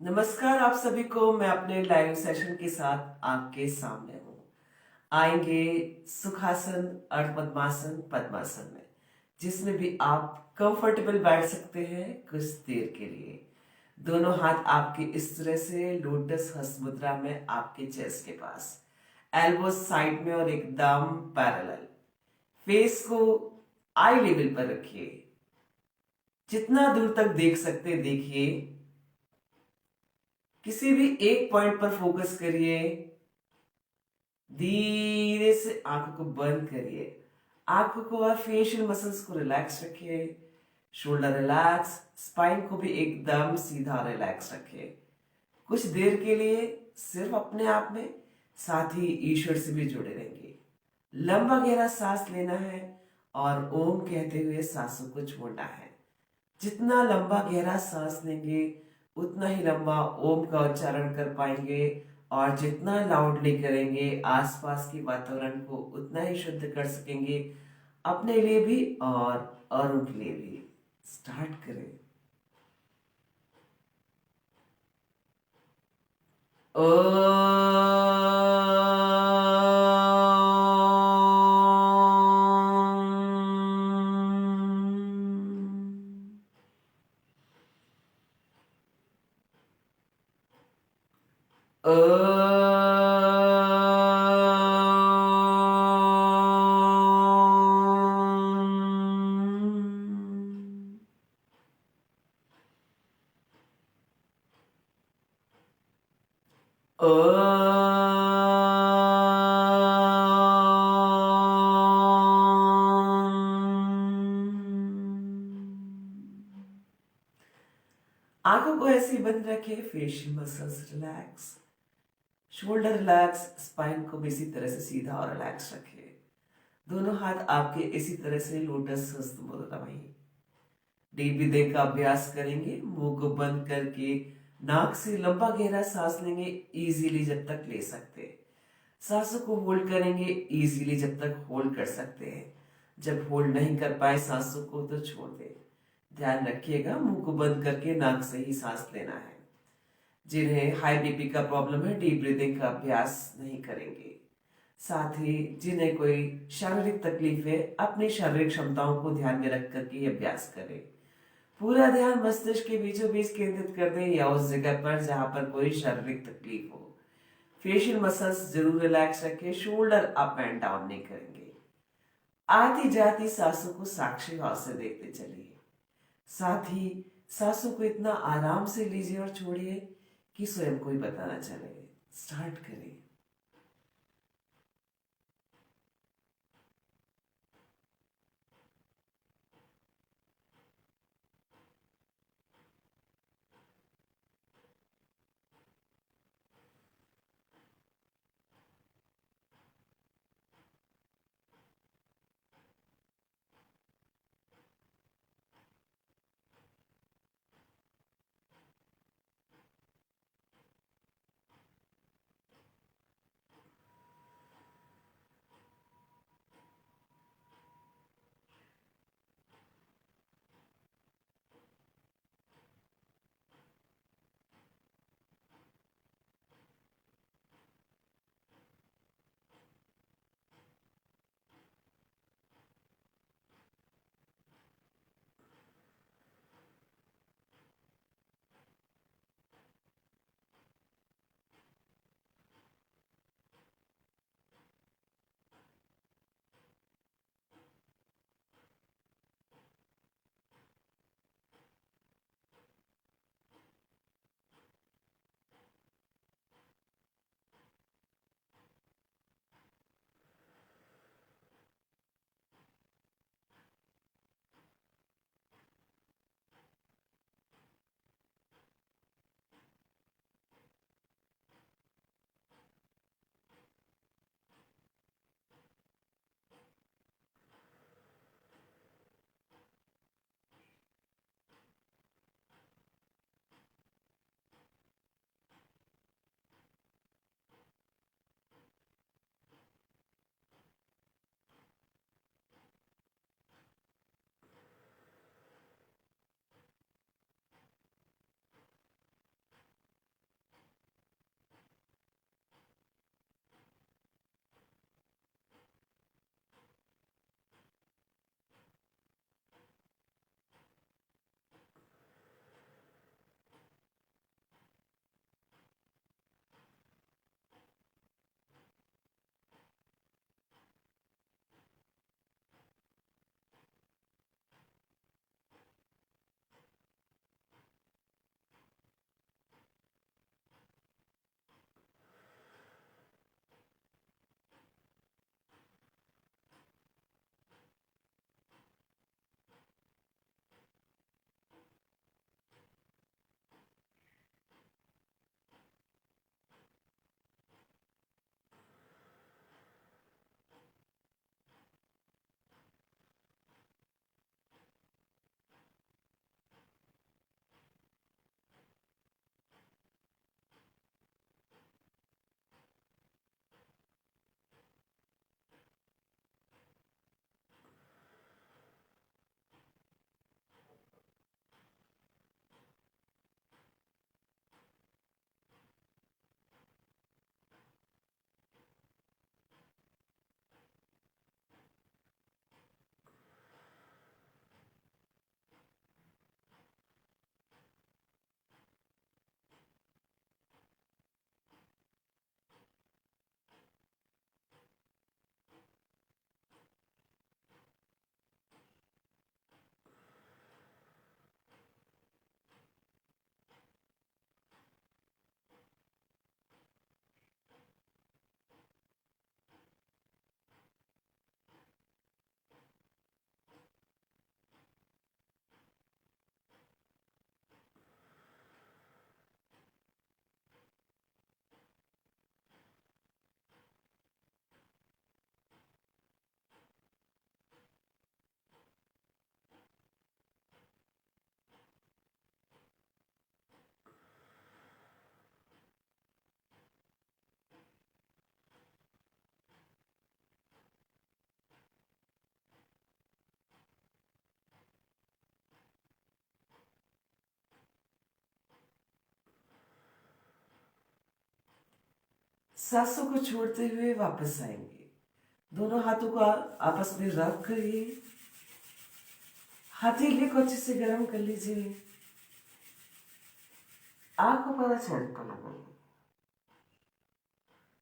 नमस्कार आप सभी को। मैं अपने लाइव सेशन के साथ आपके सामने हूँ। आएंगे सुखासन और पद्मासन पद्मासन में, जिसमें भी आप कंफर्टेबल बैठ सकते हैं कुछ देर के लिए। दोनों हाथ आपके इस तरह से लोटस हस्त मुद्रा में आपके चेस्ट के पास, एल्बो साइड में और एकदम पैरेलल। फेस को आई लेवल पर रखिए, जितना दूर तक देख सकते देखिए। किसी भी एक पॉइंट पर फोकस करिए। धीरे से आंखों को बंद करिए। आंखों को और फेशियल मसल्स को रिलैक्स रखिए। शोल्डर रिलैक्स, स्पाइन को भी एकदम सीधा रिलैक्स रखिए। कुछ देर के लिए सिर्फ अपने आप में, साथ ही ईश्वर से भी जुड़े रहेंगे। लंबा गहरा सांस लेना है और ओम कहते हुए सांसों को छोड़ना है। जितना लंबा गहरा सांस लेंगे उतना ही लंबा ओम का उच्चारण कर पाएंगे, और जितना लाउडली करेंगे आसपास के वातावरण को उतना ही शुद्ध कर सकेंगे, अपने लिए भी और औरों के लिए भी। स्टार्ट करें। ओ आंखों को ऐसे ही बंद रखें। Facial muscles relax, shoulder relax, spine को भी इसी तरह से सीधा और रिलैक्स रखें। दोनों हाथ आपके इसी तरह से लोटस हस्त मुद्रा में। डीप ब्रीदिंग का अभ्यास करेंगे। मुंह को बंद करके नाक से लंबा गहरा सांस लेंगे, इजीली जब तक ले सकते हैं। सांसों को होल्ड करेंगे इजीली जब तक होल्ड कर सकते हैं। जब होल्ड नहीं कर पाए सांसों को तो छोड़ दें। ध्यान रखिएगा मुंह को बंद करके नाक से ही सांस लेना है। जिन्हें हाई बीपी का प्रॉब्लम है डीप ब्रीदिंग का अभ्यास नहीं करेंगे। साथ ही जिन्हें कोई शारीरिक तकलीफ है अपनी शारीरिक क्षमताओं को ध्यान में रख कर के अभ्यास करें। पूरा ध्यान मस्तिष्क के बीचों बीच केंद्रित कर दें, या उस जगह पर जहां पर कोई शारीरिक तकलीफ हो। फेशियल मसल्स जरूर रिलैक्स रखें। शोल्डर अप एंड डाउन नहीं करेंगे। आती जाती सांसों को साक्षी भाव से देखते चलिए। साथ ही सांसों को इतना आराम से लीजिए और छोड़िए कि स्वयं को ही पता न चले। स्टार्ट करें। सांसों को छोड़ते हुए वापस आएंगे। दोनों हाथों को आपस में रब करिए। हथेली को अच्छे से गर्म कर लीजिए। आंखों पर झटका लगाइए।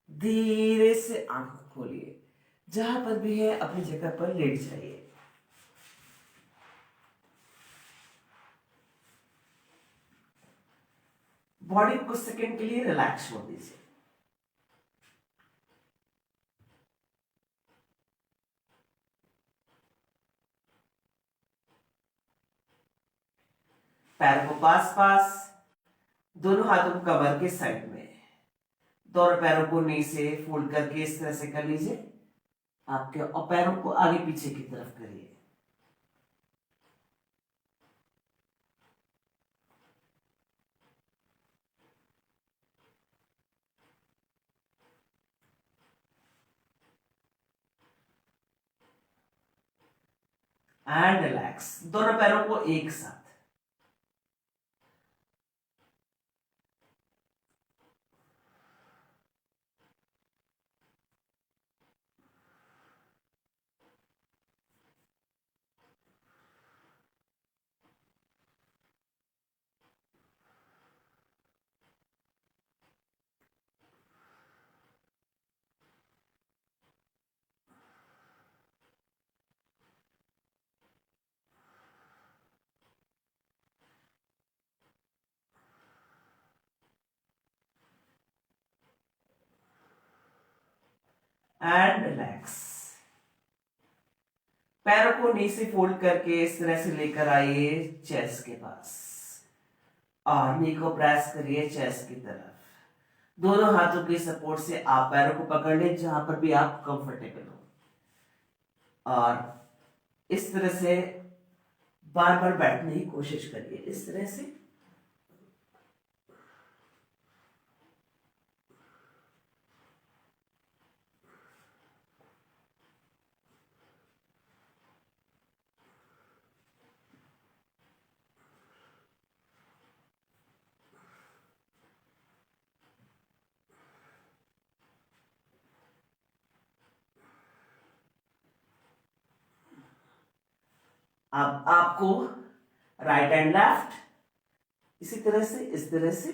धीरे से आंख खोलिए। जहां पर भी है अपनी जगह पर लेट जाइए। बॉडी को कुछ सेकंड के लिए रिलैक्स छोड़ दीजिए। पैर को पास पास, दोनों हाथों को कमर के साइड में, दोनों पैरों को नी से फोल्ड करके इस तरह से कर लीजिए आपके, और पैरों को आगे पीछे की तरफ करिए। एंड रिलैक्स, दोनों पैरों को एक साथ। एंड रिलैक्स, पैरों को नी से फोल्ड करके इस तरह से लेकर आइए चेस्ट के पास, और नी को प्रेस करिए चेस्ट की तरफ। दोनों हाथों के सपोर्ट से आप पैरों को पकड़ लें जहां पर भी आप कंफर्टेबल हो, और इस तरह से बार बार बैठने की कोशिश करिए इस तरह से। अब आपको राइट एंड लेफ्ट इसी तरह से, इस तरह से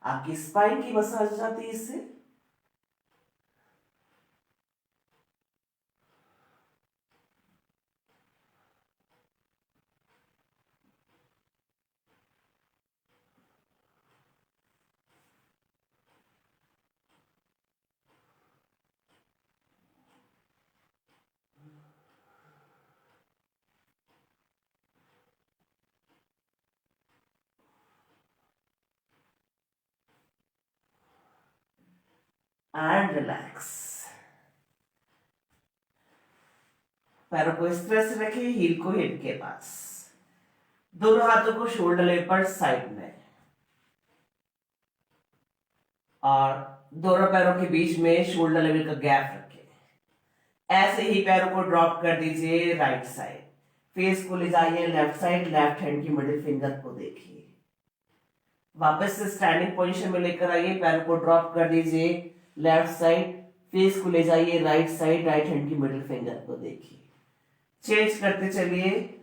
आपकी स्पाइन की मसाज हो जाती है इससे। एंड रिलैक्स, पैरों को इस तरह से रखिए, हील को हिप के पास, दोनों हाथों को शोल्डर लेवल पर साइड में, और दोनों पैरों के बीच में शोल्डर लेवल का गैप रखें। ऐसे ही पैरों को ड्रॉप कर दीजिए राइट साइड, फेस को ले जाइए लेफ्ट साइड, लेफ्ट हैंड की मिडिल फिंगर को देखिए। वापस से स्टैंडिंग पोजीशन में लेकर आइए, पैरों को ड्रॉप कर दीजिए लेफ्ट साइड, फेस को ले जाइए राइट साइड, राइट हैंड की मिडिल फिंगर को देखिए। चेंज करते चलिए।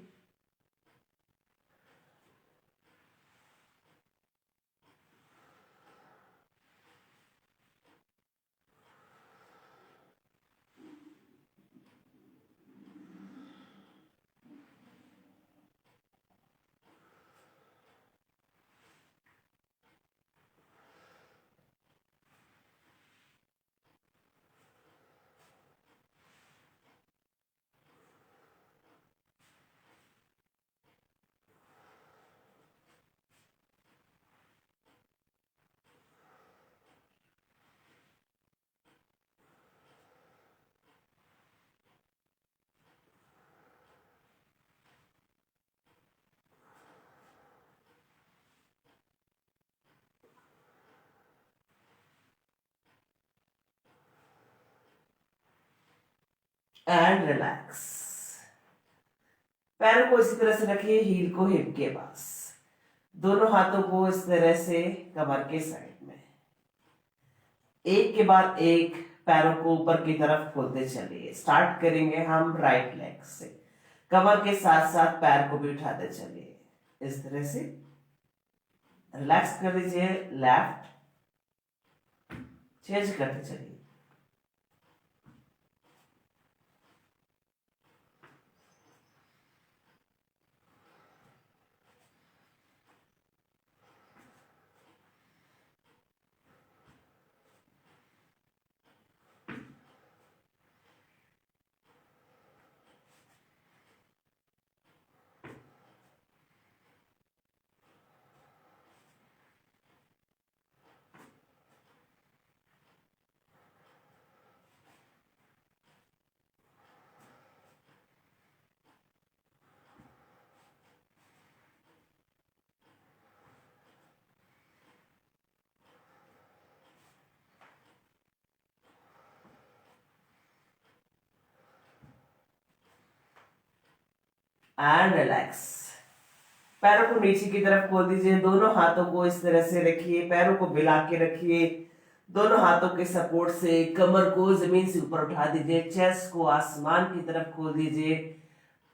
एंड रिलैक्स, पैरों को इसी तरह से रखिए, हील को हिप के पास, दोनों हाथों को इस तरह से कमर के साइड में एक के बाद एक पैरों को ऊपर की तरफ खोलते चलिए। स्टार्ट करेंगे हम राइट लेग से। कमर के साथ साथ पैर को भी उठाते चलिए इस तरह से। रिलैक्स कर दीजिए, लेफ्ट चेंज करते चलिए। And relax. पैरों को नीचे की तरफ खोल दीजिए। दोनों हाथों को इस तरह से रखिए, पैरों को मिला के रखिए। दोनों हाथों के सपोर्ट से कमर को जमीन से ऊपर उठा दीजिए। चेस्ट को आसमान की तरफ खोल दीजिए।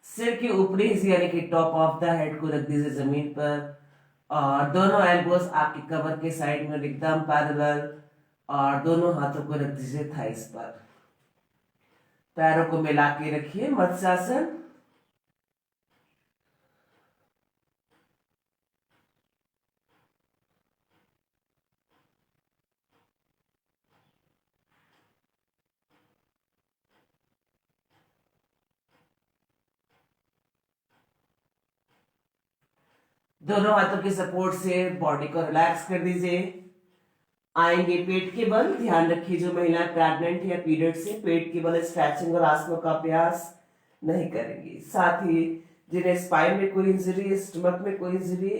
सिर के ऊपरी हिस्से यानी कि टॉप ऑफ द हेड को रख दीजिए जमीन पर। और दोनों एल्बोस आपकी कमर के साइड में एकदम पैरेलल। और दोनों हाथों को रख दीजिए थाइस पर। पैरों को मिला के रखिए, मत्स्यासन। दोनों हाथों के सपोर्ट से बॉडी को रिलैक्स कर दीजिए। आएंगे पेट के बल। ध्यान रखिए जो महिला प्रेग्नेंट या पीरियड से पेट के बल स्ट्रेचिंग और आसनों का अभ्यास नहीं करेंगी। साथ ही जिन्हें स्पाइन में कोई इंजरी, स्टमक में कोई इंजरी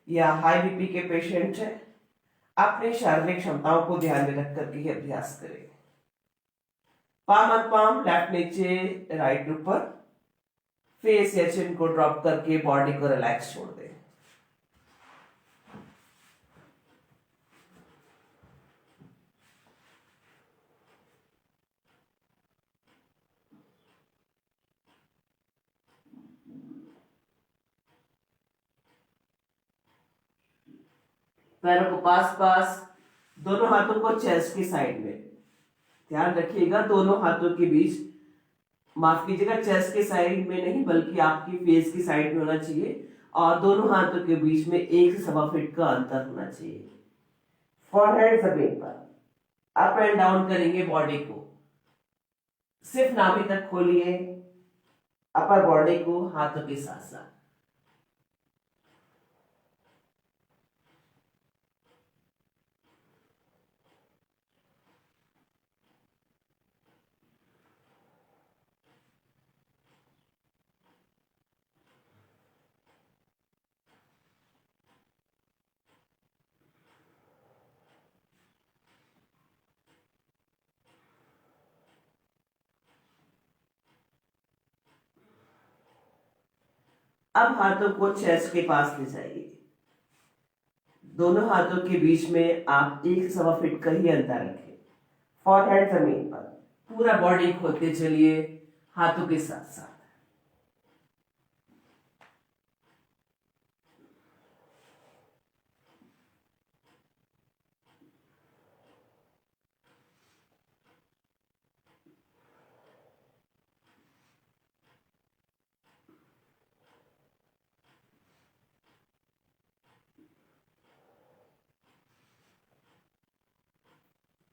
या हाई बीपी के पेशेंट है, अपनी शारीरिक क्षमताओं को ध्यान में रख करके ही अभ्यास करें। पाम ऑन पाम, लेफ्ट नीचे राइट ऊपर। फेस या चिन को ड्रॉप करके बॉडी को रिलैक्स छोड़ दें। पैरों को पास पास, दोनों हाथों को चेस्ट की साइड में। ध्यान रखिएगा दोनों हाथों के बीच, माफ कीजिएगा चेस्ट के साइड में नहीं बल्कि आपकी फेस की साइड में होना चाहिए। और दोनों हाथों के बीच में 1 से 1.25 फीट का अंतर होना चाहिए। फॉरहेड जमीन पर। अप एंड डाउन करेंगे बॉडी को। सिर्फ नाभि तक खोलिए अपर बॉडी को हाथों के साथ साथ। अब हाथों को चेस्ट के पास ले जाइए। दोनों हाथों के बीच में आप 1 से 1.25 फीट का ही अंतर रखें। फॉरहेड जमीन पर। पूरा बॉडी खोलते चलिए हाथों के साथ साथ।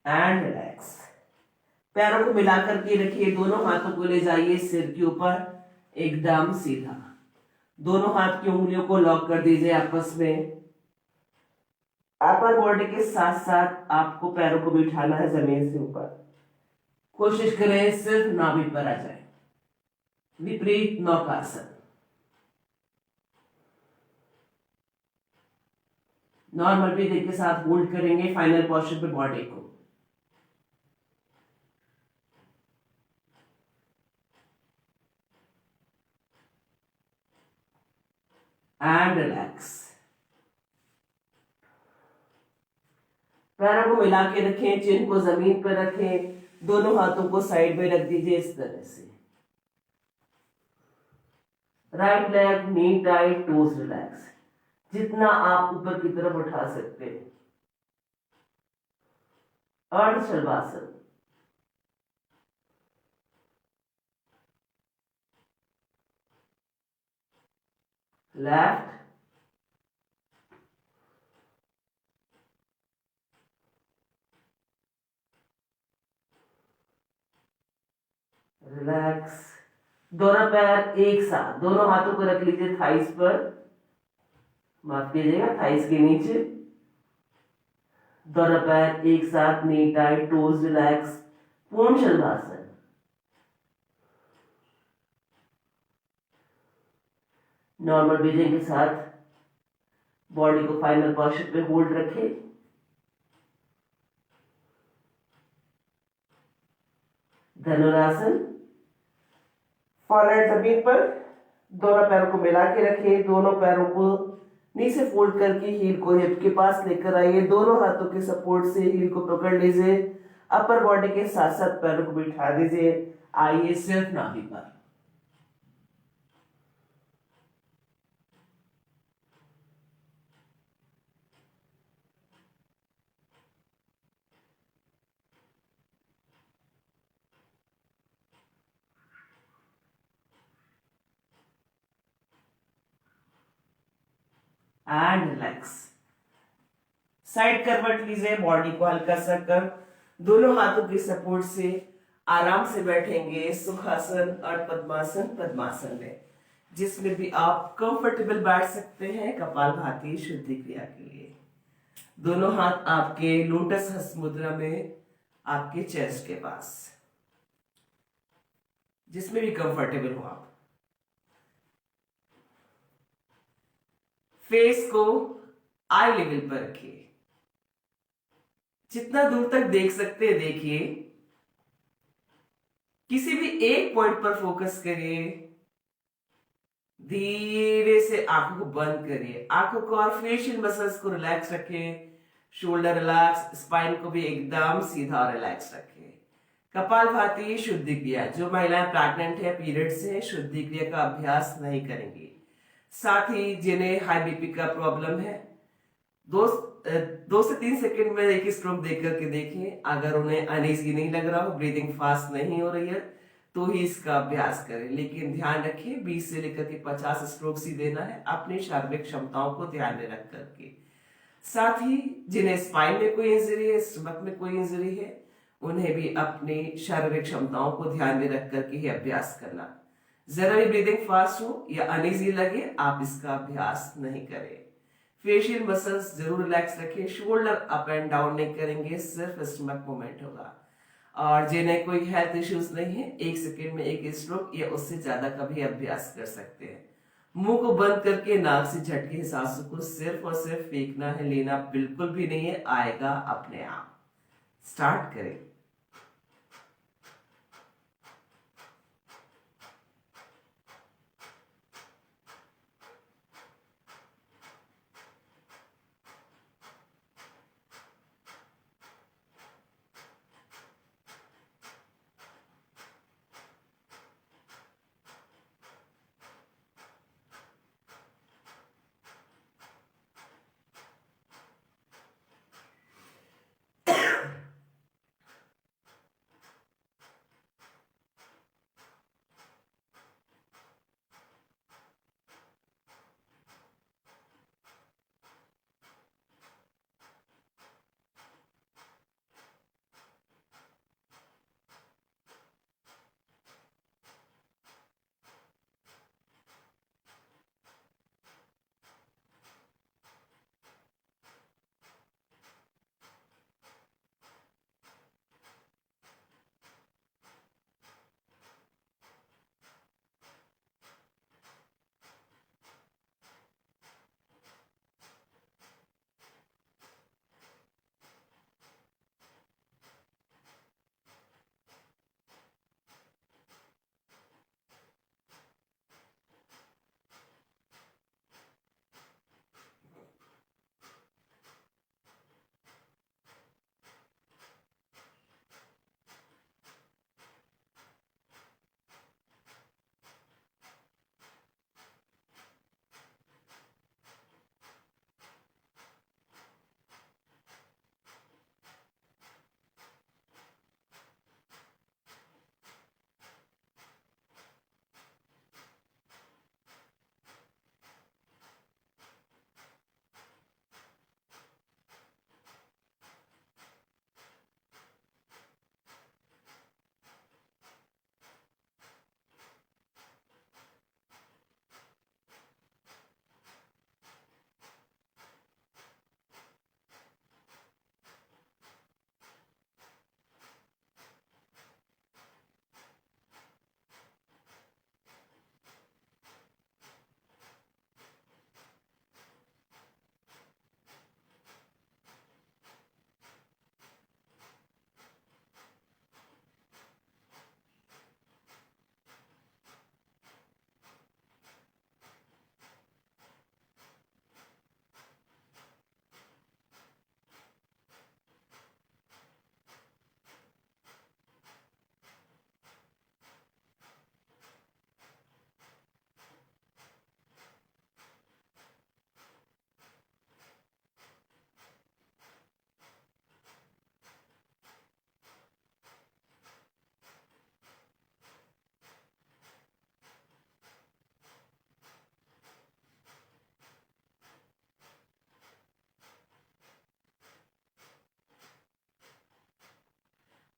And relax. पैरों को मिलाकर के रखिए। दोनों हाथों को ले जाइए सिर के ऊपर एकदम सीधा। दोनों हाथ की उंगलियों को लॉक कर दीजिए आपस में। अपर बॉडी के साथ साथ आपको पैरों को भी उठाना है जमीन से ऊपर। कोशिश करें सिर्फ नाभि पर आ जाए। विपरीत नौकासन। नॉर्मल ब्रीथिंग के साथ होल्ड करेंगे फाइनल पोस्चर पे बॉडी को। And relax. पैरों को मिला के रखें, चिन को जमीन पर रखें, दोनों हाथों को साइड में रख दीजिए इस तरह से। Right leg knee tight, toast relax, जितना आप ऊपर की तरफ उठा सकते हैं। अर्ध शलभासन। Left, relax. दोनों पैर एक साथ, दोनों हाथों को रख लीजिए थाइस पर, माफ कीजिएगा थाइस के नीचे। दोनों पैर एक साथ, नी टाइट, टोज रिलैक्स, पूर्ण शलभासन। नॉर्मल ब्रीदिंग के साथ बॉडी को फाइनल पोस्चर पे होल्ड रखें। धनुरासन। फॉरवर्ड जमीन पर, दोनों पैरों को मिला के रखिए, दोनों पैरों को नीचे फोल्ड करके हील को हिप के पास लेकर आइए, दोनों हाथों के सपोर्ट से हील को पकड़ लीजिए, अपर बॉडी के साथ साथ पैरों को बिठा दीजिए। आइए सिर्फ नाभि पर। And relax. साइड करवट लीजिए, बॉडी को हल्का सा कर, दोनों हाथों के सपोर्ट से आराम से बैठेंगे सुखासन और पद्मासन, पद्मासन में, जिसमें भी आप कंफर्टेबल बैठ सकते हैं कपालभाति शुद्धि क्रिया के लिए। दोनों हाथ आपके लोटस हस्त मुद्रा में, आपके चेस्ट के पास, जिसमें भी कंफर्टेबल हो आप। फेस को आई लेवल पर रखिए, जितना दूर तक देख सकते हैं देखिए, किसी भी एक पॉइंट पर फोकस करिए, धीरे से आंखों को बंद करिए, आंखों को और फेशियल मसल्स को रिलैक्स रखें, शोल्डर रिलैक्स, स्पाइन को भी एकदम सीधा और रिलैक्स रखें। कपालभाति शुद्धि क्रिया, जो महिलाएं प्रेग्नेंट है, पीरियड से, शुद्धि क्रिया का अभ्यास नहीं करेंगी। साथ ही जिन्हें हाई बीपी का प्रॉब्लम है, दो से 3 सेकंड में एक स्ट्रोक देख करके देखिए, अगर उन्हें अनईजी नहीं लग रहा हो, ब्रीदिंग फास्ट नहीं हो रही है, तो ही इसका अभ्यास करें। लेकिन ध्यान रखिए 20 से लेकर के 50 स्ट्रोक्स ही देना है, अपनी शारीरिक क्षमताओं को ध्यान में रख करके। साथ ही जिन्हें स्पाइन में कोई इंजरी है, स्टमक में कोई इंजरी है, उन्हें भी अपनी शारीरिक क्षमताओं को ध्यान में रख करके ही अभ्यास करना। जरा भी ब्रीदिंग फास्ट हो या अनईजी लगे, आप इसका अभ्यास नहीं करें। फेशियल मसल्स जरूर रिलैक्स रखें, शोल्डर अप एंड डाउन नहीं करेंगे, सिर्फ स्टमक मूवमेंट होगा। और जिन्हें कोई हेल्थ इश्यूज नहीं है, 1 सेकेंड में एक स्ट्रोक या उससे ज्यादा का भी अभ्यास कर सकते हैं। मुंह को बंद करके नाक से झटके सांसों को सिर्फ और सिर्फ फेंकना है, लेना बिल्कुल भी नहीं है, आएगा अपने आप। स्टार्ट करें।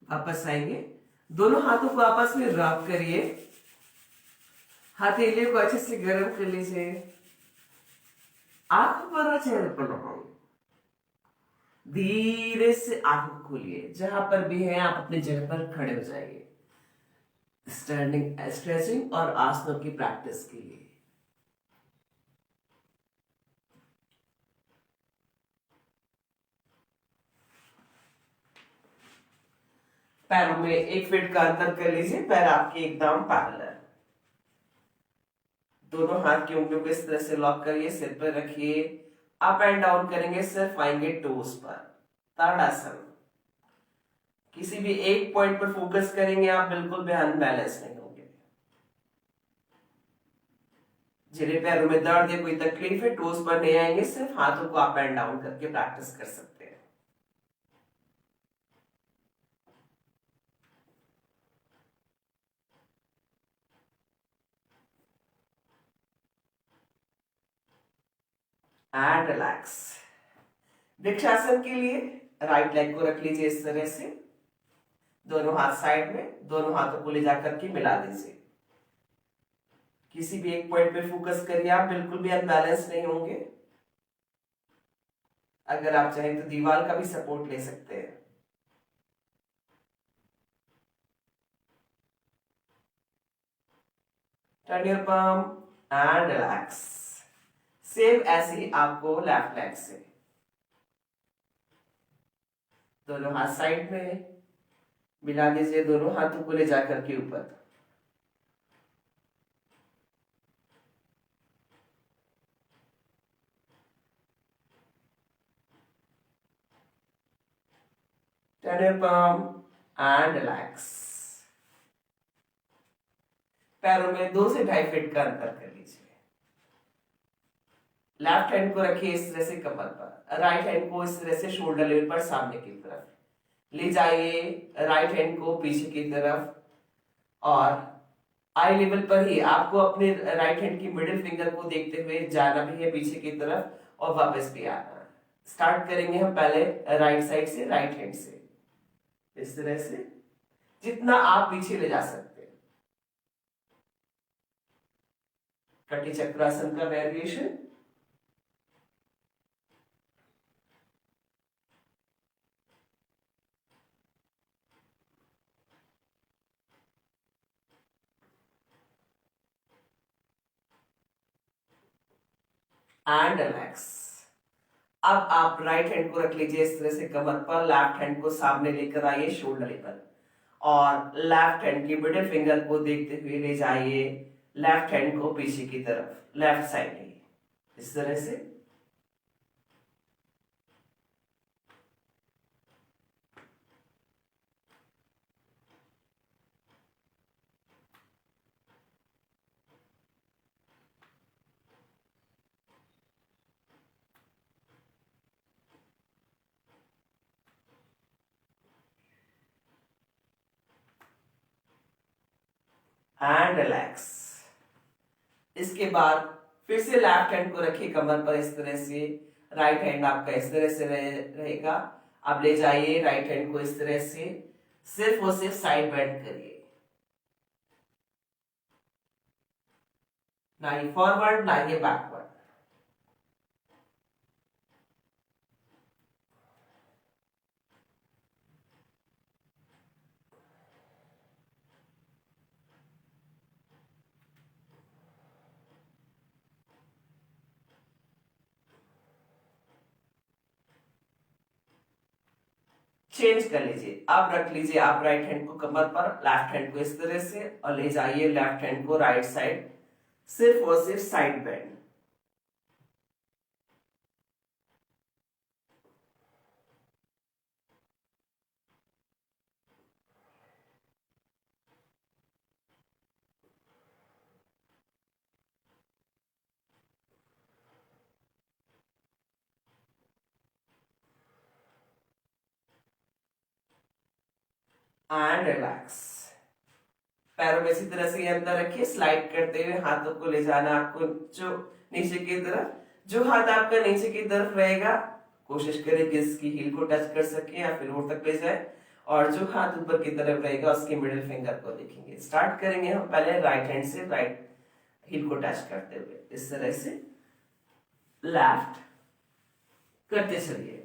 वापस आएंगे, दोनों हाथों को आपस में रब करिए, हथेलियों को अच्छे से गर्म कर लीजिए, आंखों पर और चेहरे पर लगाइए, धीरे से आंखों को खोलिए, जहां पर भी है आप अपनी जगह पर खड़े हो जाइए। स्टैंडिंग स्ट्रेचिंग और आसनों की प्रैक्टिस के लिए पैरों में 1 फीट का अंतर कर लीजिए, पैर आपके एकदम पैरेलल। दोनों हाथ की उंगलियों को इस तरह से लॉक करिए, सिर पर रखिए, अप एंड डाउन करेंगे, सिर्फ आएंगे टोस पर। ताड़ासन, किसी भी एक पॉइंट पर फोकस करेंगे आप, बिल्कुल भी अनबैलेंस नहीं होंगे। जिन्हें पैरों में दर्द या कोई तकलीफ है, टोस पर नहीं आएंगे, सिर्फ हाथों को अप एंड डाउन करके प्रैक्टिस कर सकते हैं। And relax. वृक्षासन के लिए राइट लेग को रख लीजिए इस तरह से, दोनों हाथ साइड में, दोनों हाथों को ले जाकर के मिला दीजिए। किसी भी एक पॉइंट पे फोकस करिए, आप बिल्कुल भी अनबैलेंस नहीं होंगे। अगर आप चाहें तो दीवार का भी सपोर्ट ले सकते हैं। Turn your palm and relax. Same ऐसे ही आपको लेफ्ट लेग से, दोनों हाथ साइड में मिला दीजिए, दोनों हाथों को ले जाकर के ऊपर। Turn your palm and relax. पैरों में 2 से 2.5 फीट का अंतर कर लीजिए। लेफ्ट हैंड को रखिए इस तरह से कमर पर, राइट हैंड को इस तरह से शोल्डर लेवल पर सामने की तरफ ले जाइए, राइट हैंड को पीछे की तरफ, और आई लेवल पर ही आपको अपने राइट हैंड की मिडिल फिंगर को देखते हुए जाना भी है पीछे की तरफ और वापस भी आना। स्टार्ट करेंगे हम पहले राइट साइड से, राइट हैंड से, इस तरह से जितना आप पीछे ले जा सकते हैं। कटी चक्रासन का वेरिएशन। And relax. अब आप राइट हैंड को रख लीजिए इस तरह से कमर पर, लेफ्ट हैंड को सामने लेकर आइए शोल्डर लेवल, और लेफ्ट हैंड की मिडिल फिंगर को देखते हुए ले जाइए लेफ्ट हैंड को पीछे की तरफ, लेफ्ट साइड ही, इस तरह से। And relax. इसके बाद फिर से लेफ्ट हैंड को रखिए कमर पर इस तरह से, राइट हैंड आपका इस तरह से रहेगा। आप ले जाइए राइट हैंड को इस तरह से, सिर्फ और सिर्फ साइड बेंड करिए, ना ये फॉरवर्ड ना ये बैकवर्ड। चेंज कर लीजिए, अब रख लीजिए आप राइट हैंड को कमर पर, लेफ्ट हैंड को इस तरह से, और ले जाइए लेफ्ट हैंड को राइट साइड, सिर्फ और सिर्फ साइड बेंड। And relax. पैरों में इसी तरह से अंदर रखिए, स्लाइड करते हुए हाथों को ले जाना आपको जो नीचे की तरफ। जो हाथ आपका नीचे की तरफ रहेगा, कोशिश करें कि इसकी हील को टच कर सके या फिर ऊपर तक ले जाए, और जो हाथ ऊपर की तरफ रहेगा उसके मिडिल फिंगर को देखेंगे। स्टार्ट करेंगे हम पहले राइट हैंड से, राइट हील को टच करते हुए इस तरह से लेफ्ट करते चलिए।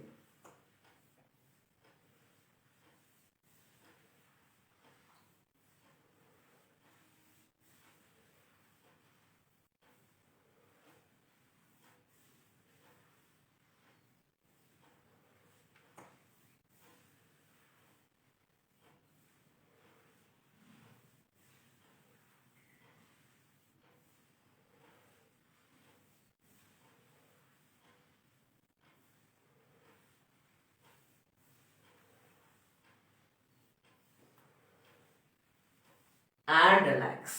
And relax.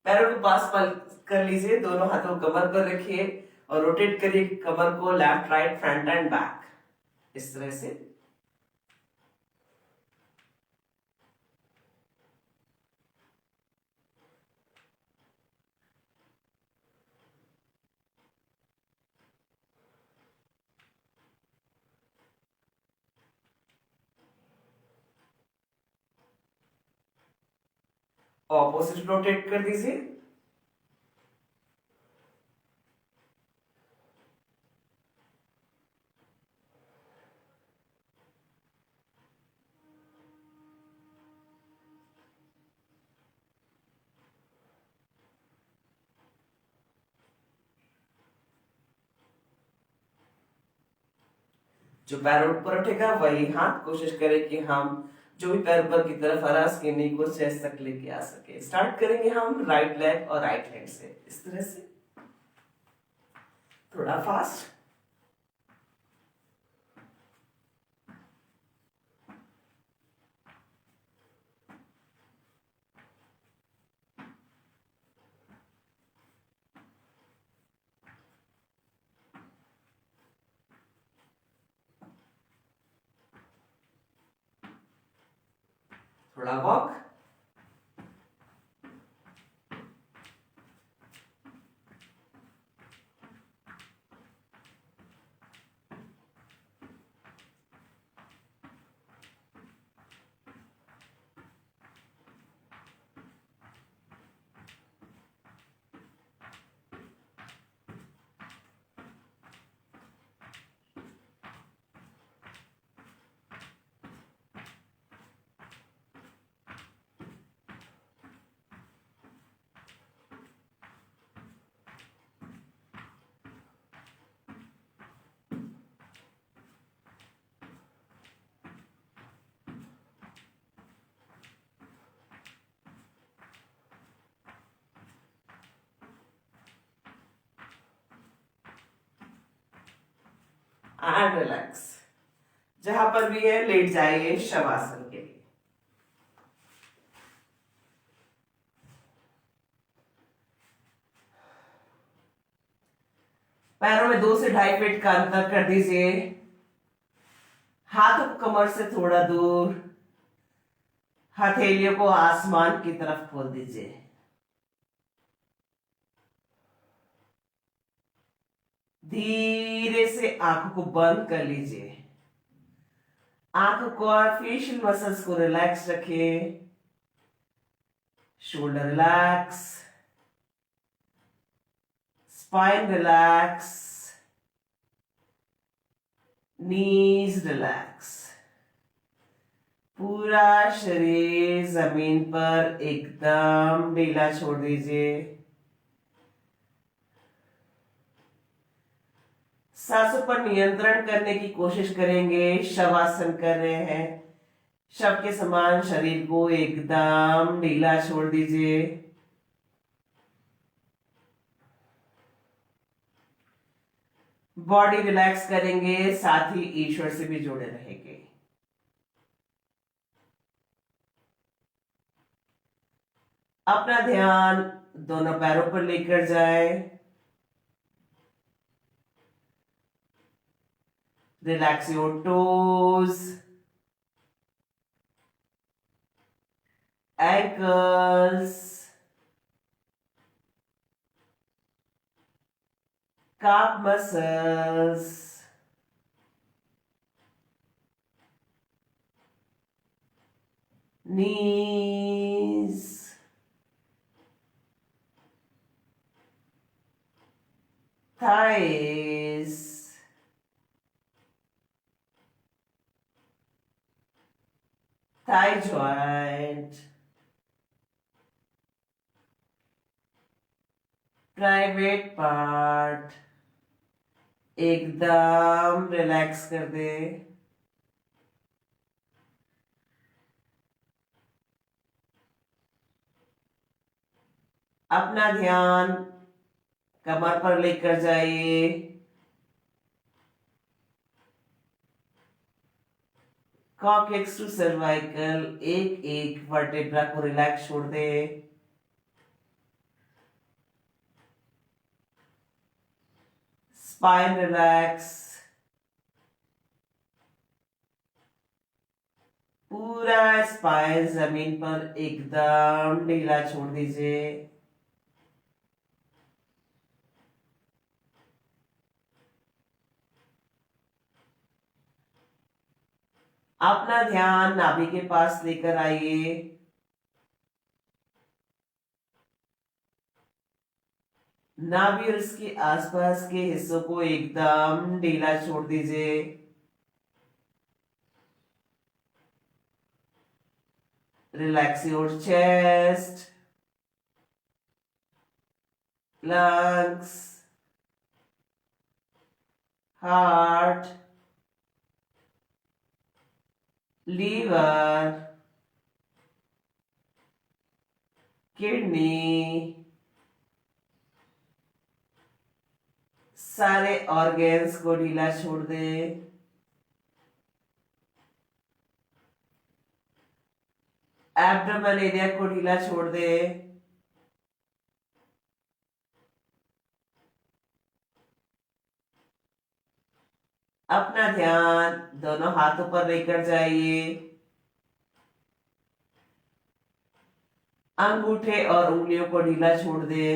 पैरों को पास कर लीजिए, दोनों हाथों को कमर पर रखिए और रोटेट करिए कमर को left right front end back इस तरह से। ऑपोजिट रोटेट कर दीजिए। जो पैर ऊपर उठेगा वही हाथ कोशिश करें कि हम जो भी पैर ऊपर की तरफ आ रहा है उसके नी को चेस्ट तक लेके आ सके। स्टार्ट करेंगे हम राइट लेग और राइट हैंड से इस तरह से, थोड़ा फास्ट। थोड़ा वॉक। And relax. जहां पर भी है लेट जाइए शवासन के लिए। पैरों में 2 से 2.5 फीट का अंतर कर दीजिए। हाथों को कमर से थोड़ा दूर, हथेलियों को आसमान की तरफ खोल दीजिए। धीरे से आंखों को बंद कर लीजिए। आंखों को और फेशियल मसल्स को रिलैक्स रखिए। शोल्डर रिलैक्स, स्पाइन रिलैक्स, नीज रिलैक्स। पूरा शरीर जमीन पर एकदम ढीला छोड़ दीजिए। सांसों पर नियंत्रण करने की कोशिश करेंगे। शवासन कर रहे हैं, शव के समान शरीर को एकदम ढीला छोड़ दीजिए। बॉडी रिलैक्स करेंगे, साथ ही ईश्वर से भी जुड़े रहेंगे। अपना ध्यान दोनों पैरों पर लेकर जाए। Relax your toes, ankles, calf muscles, knees, thighs, thigh joint, private part एकदम रिलैक्स कर दे। अपना ध्यान कमर पर लेकर जाइए। कॉक्सिक्स टू सर्वाइकल, एक एक वर्टेब्रा को रिलैक्स छोड़ दे। स्पाइन रिलैक्स, पूरा स्पाइन जमीन पर एकदम ढीला छोड़ दीजिए। अपना ध्यान नाभि के पास लेकर आइए। नाभि और इसके आसपास के हिस्सों को एकदम ढीला छोड़ दीजिए। Relax your chest, lungs, heart, liver, kidney, सारे ऑर्गेन्स को ढीला छोड़ दे। एब्डोमेन एरिया को ढीला छोड़ दे। अपना ध्यान दोनों हाथों पर लेकर जाइए। अंगूठे और उंगलियों को ढीला छोड़ दे।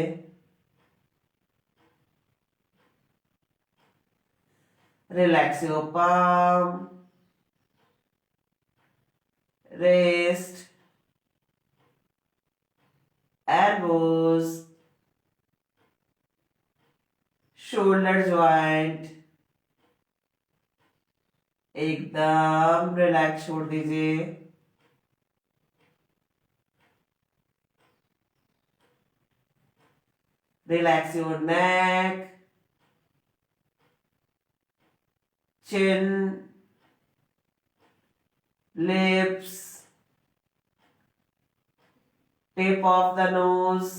Relax your palm, wrist, elbows, shoulder joint, एकदम रिलैक्स छोड़ दीजिए। Relax your neck, chin, lips, tip of the nose,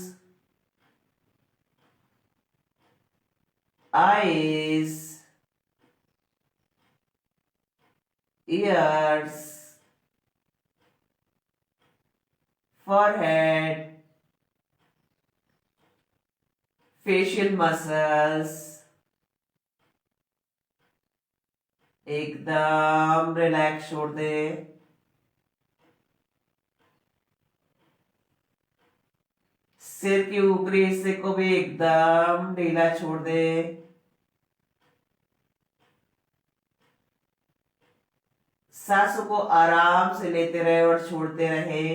eyes, ears, forehead, facial muscles, एकदम रिलैक्स छोड़ दे। सिर के ऊपरी हिस्से को भी एकदम ढीला छोड़ दे। सांसों को आराम से लेते रहे और छोड़ते रहे।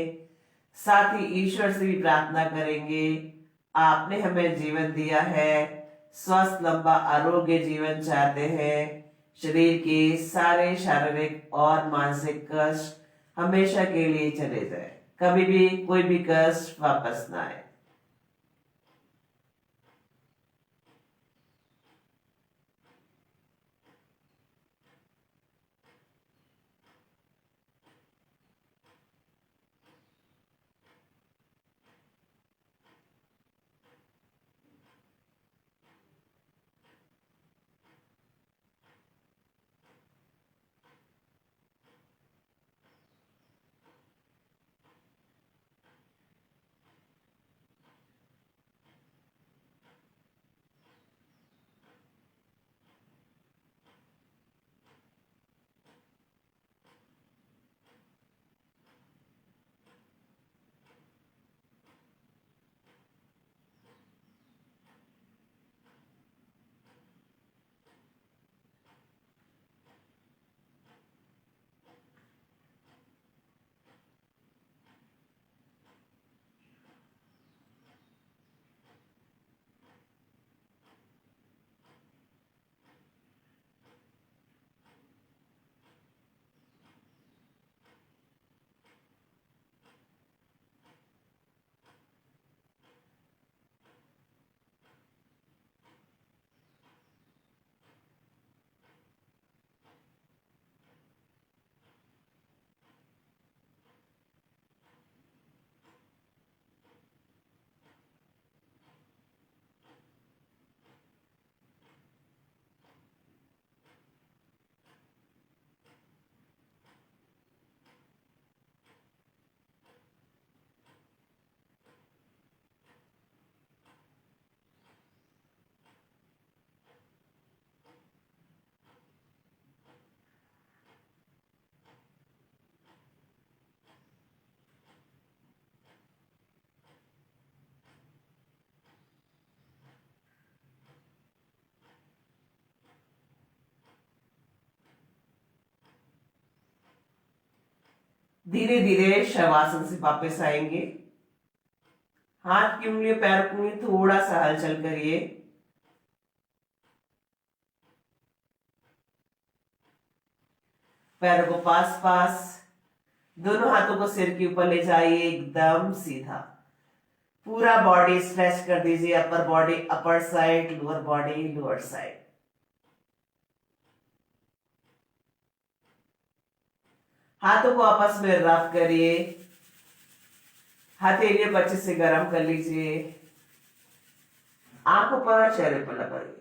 साथ ही ईश्वर से भी प्रार्थना करेंगे, आपने हमें जीवन दिया है, स्वस्थ लंबा आरोग्य जीवन चाहते हैं। शरीर के सारे शारीरिक और मानसिक कष्ट हमेशा के लिए चले जाए, कभी भी कोई भी कष्ट वापस ना आए। धीरे धीरे शवासन से वापस आएंगे। हाथ की उंगली पैर की उंगली थोड़ा सा हलचल करिए। पैरों को पास पास, दोनों हाथों को सिर के ऊपर ले जाइए एकदम सीधा। पूरा बॉडी स्ट्रेच कर दीजिए, upper body upper side, lower body lower side. हाथों को आपस में रफ करिए, हथेलियों को अच्छे से गर्म कर लीजिए। आंखों पर चेहरे पर लगाइए।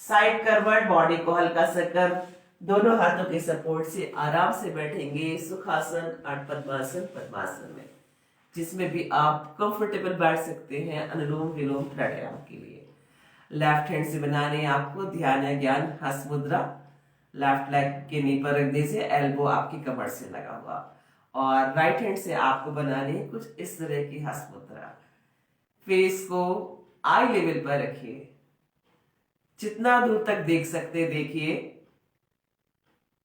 साइड करवट, बॉडी को हल्का सा कर, दोनों हाथों के सपोर्ट से आराम से बैठेंगे सुखासन अर्ध पद्मासन पद्मासन में, जिसमें भी आप कंफर्टेबल बैठ सकते हैं अनुलोम विलोम प्राणायाम के लिए। लेफ्ट हैंड से बनाने हैं आपको ध्यान या ज्ञान हस्त मुद्रा। लेफ्ट लेग के नी पर रख दीजिए, एल्बो आपकी कमर से लगा हुआ। और राइट हैंड से आपको बनानी है कुछ इस तरह की हस्त मुद्रा। फेस को आई लेवल पर रखिए, जितना दूर तक देख सकते देखिए।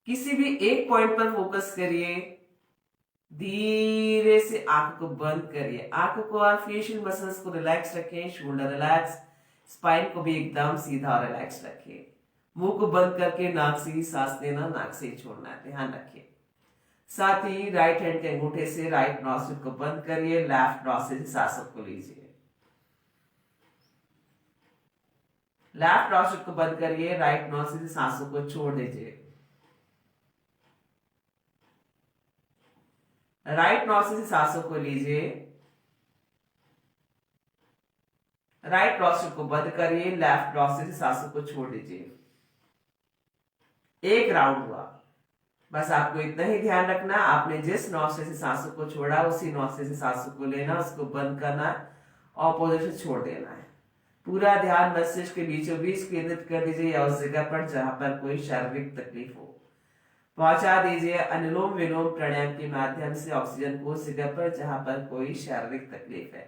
किसी भी एक पॉइंट पर फोकस करिए। धीरे से आंख को बंद करिए। आंखों को और फेशियल मसल्स को रिलैक्स रखें, शोल्डर रिलैक्स, स्पाइन को भी एकदम सीधा और रिलैक्स रखें। मुंह को बंद करके नाक से ही सांस लेना, नाक से ही छोड़ना है, ध्यान रखिए। साथ ही राइट हैंड के अंगूठे से राइट नॉस्ट्रिल को बंद करिए, लेफ्ट नॉस्ट्रिल से सांसों को लीजिए। लेफ्ट नॉस्ट्रिल को बंद करिए, राइट नॉस्ट्रिल से सांसों को छोड़ दीजिए। राइट नॉस्ट्रिल से सांसों को लीजिए, राइट नॉस्ट्रिल को बंद करिए, लेफ्ट नॉस्ट्रिल से सांसों को छोड़ दीजिए। एक राउंड हुआ। बस आपको इतना ही ध्यान रखना, आपने जिस नॉस्ट्रिल से सांसों को छोड़ा उसी नॉस्ट्रिल से सांसों को लेना, उसको बंद करना, ऑपोजिट से छोड़ देना है। पूरा ध्यान मस्तिष्क के बीचों बीच केंद्रित कर दीजिए या उस जगह पर जहां पर कोई शारीरिक तकलीफ हो। पहुंचा दीजिए अनुलोम विलोम प्राणायाम के माध्यम से ऑक्सीजन को उस जगह पर जहां पर कोई शारीरिक तकलीफ है।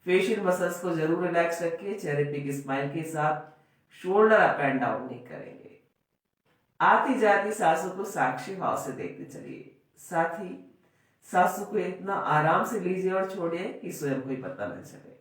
फेशियल मसल्स को जरूर रिलैक्स रखिए, चेहरे पे की स्माइल के साथ। शोल्डर अप एंड डाउन नहीं करेंगे। आती जाती सांसों को साक्षी भाव से देखते चलिए। साथ ही सांसों को इतना आराम से लीजिए और छोड़िए कि स्वयं को ही पता न चले।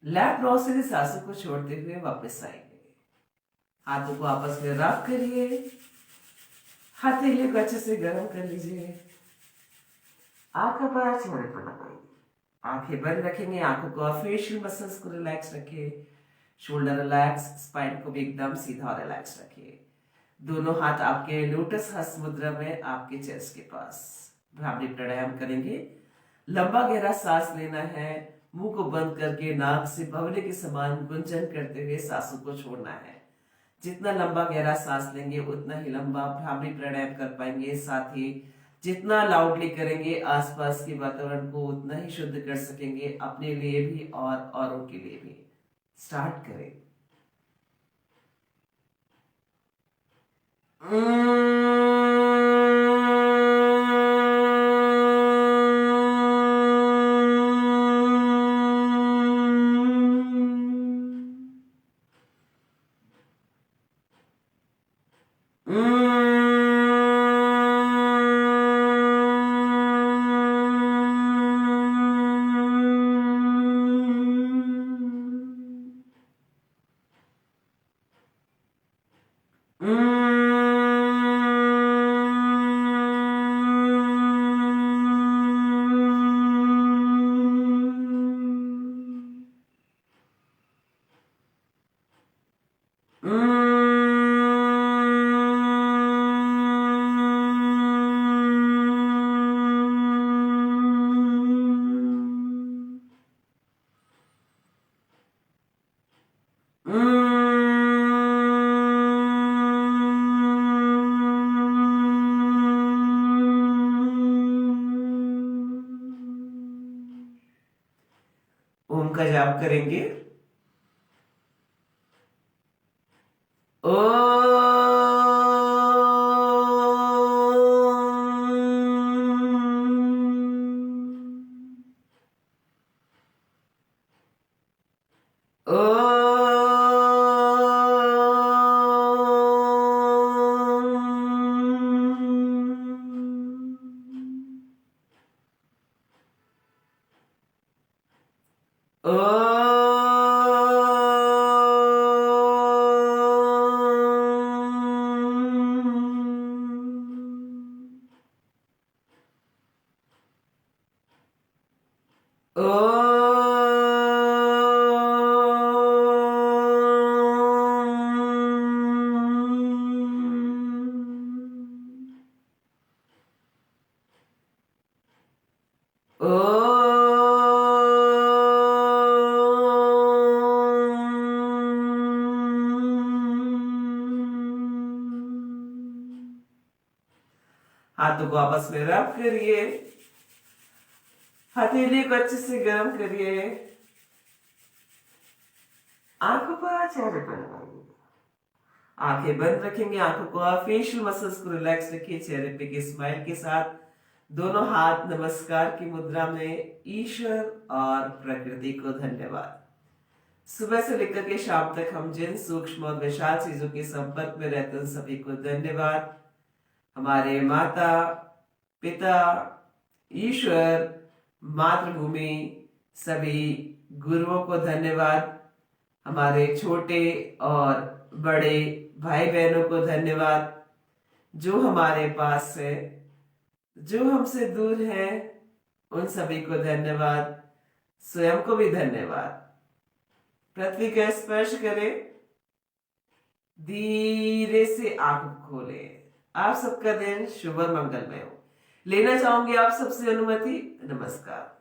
लैप नौ से सांसों को छोड़ते हुए वापस आएंगे। हाथों को आपस में रब करिए, हथेली को अच्छे से गर्म कर लीजिए। आंखों पर चेहरे पर लगाइए, आंखें बंद रखेंगे। आंखों को फेशियल मसल्स को रिलैक्स रखिए, शोल्डर रिलैक्स, स्पाइन को भी एकदम सीधा और रिलैक्स रखिए। दोनों हाथ आपके लोटस हस्त मुद्रा में आपके चेस्ट के पास। भ्रामरी प्राणायाम करेंगे। लंबा गहरा सांस लेना है, मुंह को बंद करके नाक से बवले के समान गुंजन करते हुए सांसों को छोड़ना है। जितना लंबा गहरा सांस लेंगे उतना ही लंबा भ्रामरी प्राणायाम कर पाएंगे। साथ ही जितना लाउडली करेंगे आसपास के वातावरण को उतना ही शुद्ध कर सकेंगे, अपने लिए भी और औरों के लिए भी। स्टार्ट करें। ओम का जाप करेंगे। हाथों को आपस में रब करिए, हथेली को अच्छे से गर्म करिए, आंखों पर चेहरे पर लगाइए। आंखें बंद रखेंगे, आंखों को फेशियल मसल्स को रिलैक्स रखिए। चेहरे पे की स्माइल के साथ दोनों हाथ नमस्कार की मुद्रा में ईश्वर और प्रकृति को धन्यवाद। सुबह से लेकर के शाम तक हम जिन सूक्ष्म और विशाल चीजों के संपर्क में रहते हैं सभी को धन्यवाद। हमारे माता पिता, ईश्वर, मातृभूमि, सभी गुरुओं को धन्यवाद। हमारे छोटे और बड़े भाई बहनों को धन्यवाद जो हमारे पास है, जो हमसे दूर है उन सभी को धन्यवाद। स्वयं को भी धन्यवाद। पृथ्वी का स्पर्श करें, धीरे से आंख खोले। आप सबका दिन शुभ और मंगलमय हो। लेना चाहूंगी आप सबसे अनुमति। नमस्कार।